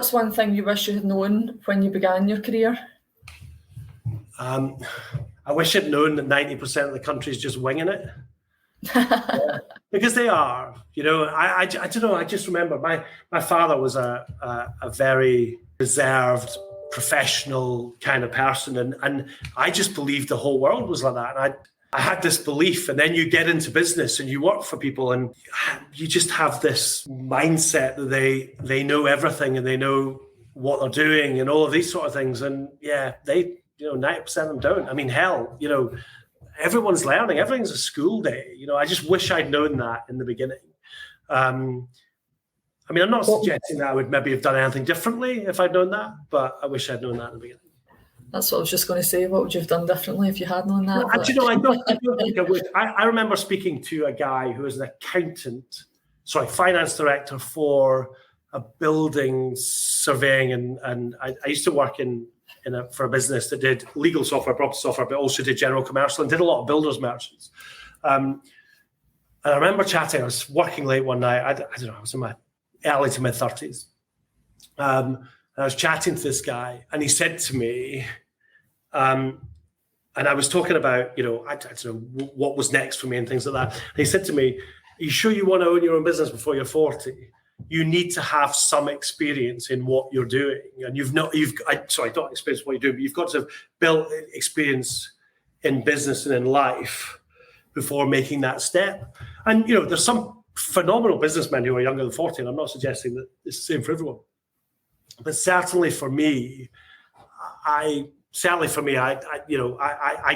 What's one thing you wish you had known when you began your career? I wish I'd known that 90% of the country is just winging it. Yeah, because they are. I don't know. I just remember my father was a very reserved, professional kind of person, and I just believed the whole world was like that. And I had this belief, and then you get into business and you work for people, and you just have this mindset that they know everything and they know what they're doing and all of these sort of things. And yeah, 90% of them don't. I mean, hell, everyone's learning. Everything's a school day. I just wish I'd known that in the beginning. I'm not suggesting that I would maybe have done anything differently if I'd known that, but I wish I'd known that in the beginning. That's what I was just going to say. What would you have done differently if you had known that? I don't think I would. I remember speaking to a guy who was an finance director for a building surveying, and I used to work for a business that did legal software, property software, but also did general commercial and did a lot of builders merchants. And I remember chatting. I was working late one night. I don't know. I was in my early to mid 30s. And I was chatting to this guy, and he said to me, and I was talking about, I don't know what was next for me and things like that. And he said to me, "Are you sure you want to own your own business before you're 40? You need to have some experience in what you're doing, and not experience what you do, but you've got to have built experience in business and in life before making that step." And there's some phenomenal businessmen who are younger than 40, and I'm not suggesting that it's the same for everyone, but certainly for me, I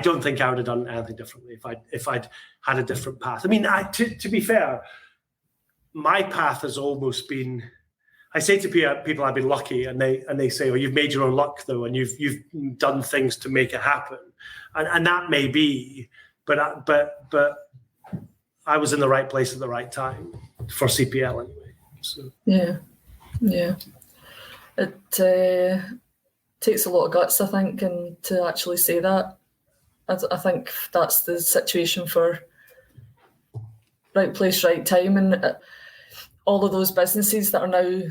don't think I would have done anything differently if I'd had a different path. I mean, to be fair, my path has almost been. I say to people, I've been lucky, and they say, "Oh, you've made your own luck, though, and you've done things to make it happen," and that may be, but I was in the right place at the right time for CPL anyway. So yeah, it takes a lot of guts, I think, and to actually say that. I think that's the situation for right place, right time, and all of those businesses that are now,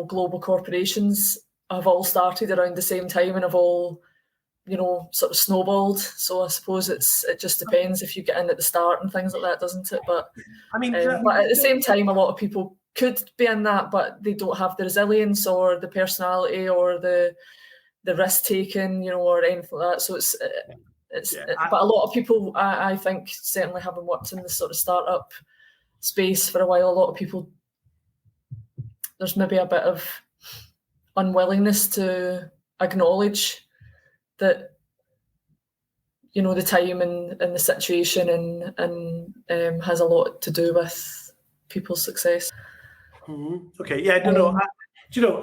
global corporations have all started around the same time and have all, sort of snowballed. So I suppose it just depends if you get in at the start and things like that, doesn't it? But but at the same time, a lot of people could be in that, but they don't have the resilience or the personality or the risk taking, or anything like that. So but a lot of people, I think, certainly having worked in this sort of startup space for a while, a lot of people, there's maybe a bit of unwillingness to acknowledge that, the time and the situation and has a lot to do with people's success. Mm-hmm. Okay, yeah, no.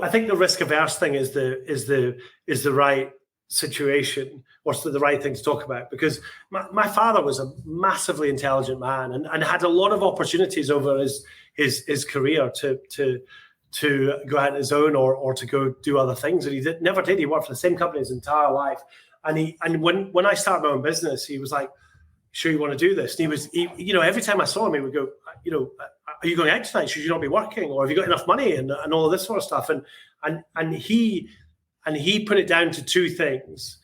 I think the risk averse thing is the right situation, or the right thing to talk about, because my father was a massively intelligent man and had a lot of opportunities over his career to go out on his own or to go do other things, and he never did. He worked for the same company his entire life, and when I started my own business, he was like, "Sure you want to do this?" And he every time I saw him, he would go, "Are you going out tonight? Should you not be working? Or have you got enough money?" and all of this sort of stuff. And he put it down to two things.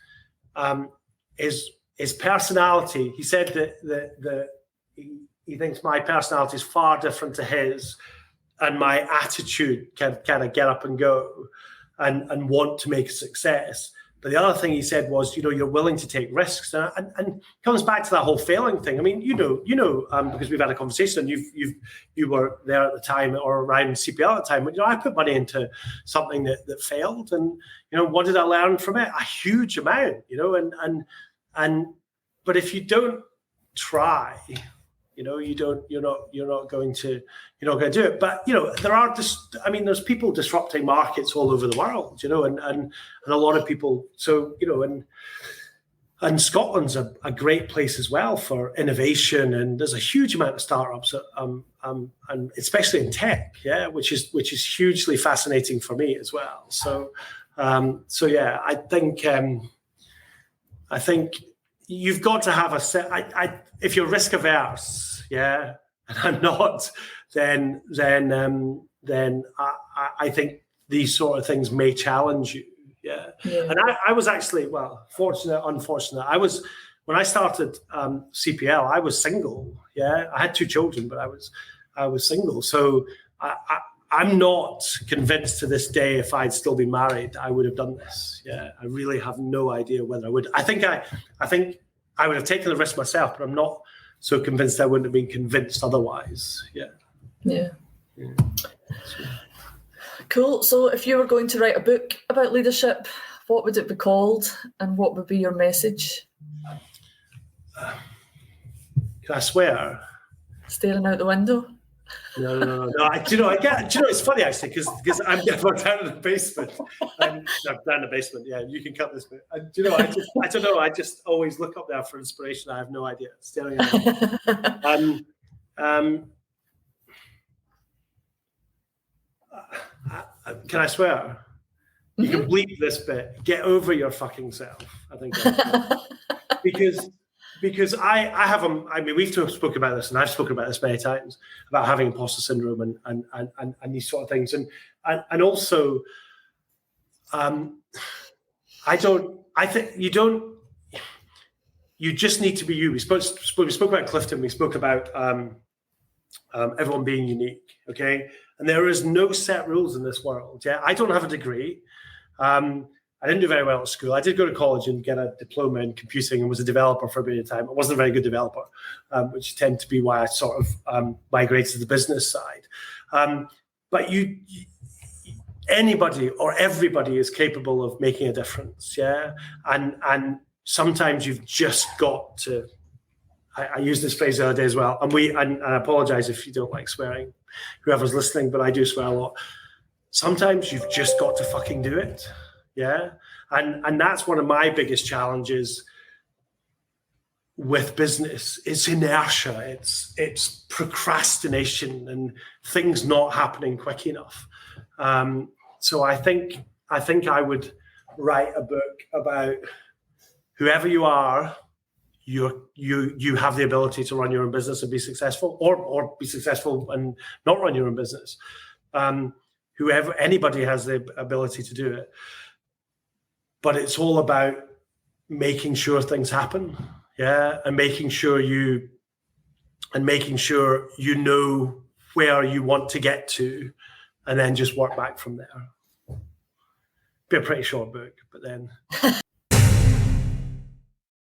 His personality. He said that he thinks my personality is far different to his, and my attitude can kind of get up and go and want to make a success. But the other thing he said was, you're willing to take risks, and comes back to that whole failing thing. I mean, because we've had a conversation, and you were there at the time or around CPL at the time. But I put money into something that failed, and what did I learn from it? A huge amount, but if you don't try, you're not going to do it. But there are there's people disrupting markets all over the world, and a lot of people. So and Scotland's a great place as well for innovation, and there's a huge amount of startups, and especially in tech, which is hugely fascinating for me as well. So yeah, I think you've got to have a set. If you're risk averse, and I'm not, then I think these sort of things may challenge you. Yeah. And I was actually, fortunate, unfortunate. When I started CPL, I was single. Yeah. I had 2 children, but I was single. So I'm not convinced to this day if I'd still been married, I would have done this. Yeah. I really have no idea whether I would. I think I would have taken the risk myself, but I'm not so convinced I wouldn't have been convinced otherwise. Yeah. Yeah. Cool. So if you were going to write a book about leadership, what would it be called and what would be your message? Can I swear? Staring out the window? No. It's funny actually because I'm down in the basement. I'm down in the basement. Yeah, you can cut this bit. I don't know. I just always look up there for inspiration. I have no idea. Staring at it. Can I swear? You can bleep this bit. Get over your fucking self. I think because I have we've spoken about this, and I've spoken about this many times about having imposter syndrome and these sort of things, and also you just need to be you. We spoke about Clifton. We spoke about everyone being unique. Okay. And there is no set rules in this world. Yeah, I don't have a degree. I didn't do very well at school. I did go to college and get a diploma in computing and was a developer for a period of time. I wasn't a very good developer, which tend to be why I sort of migrated to the business side. But anybody or everybody is capable of making a difference. Yeah, and sometimes you've just got to. I used this phrase the other day as well, and I apologize if you don't like swearing, whoever's listening, but I do swear a lot. Sometimes you've just got to fucking do it, yeah? And that's one of my biggest challenges with business. It's inertia, it's procrastination and things not happening quick enough. So I think I would write a book about whoever you are, you have the ability to run your own business and be successful, or be successful and not run your own business. Anybody has the ability to do it, but it's all about making sure things happen, yeah, and making sure you know where you want to get to, and then just work back from there. Be a pretty short book, but then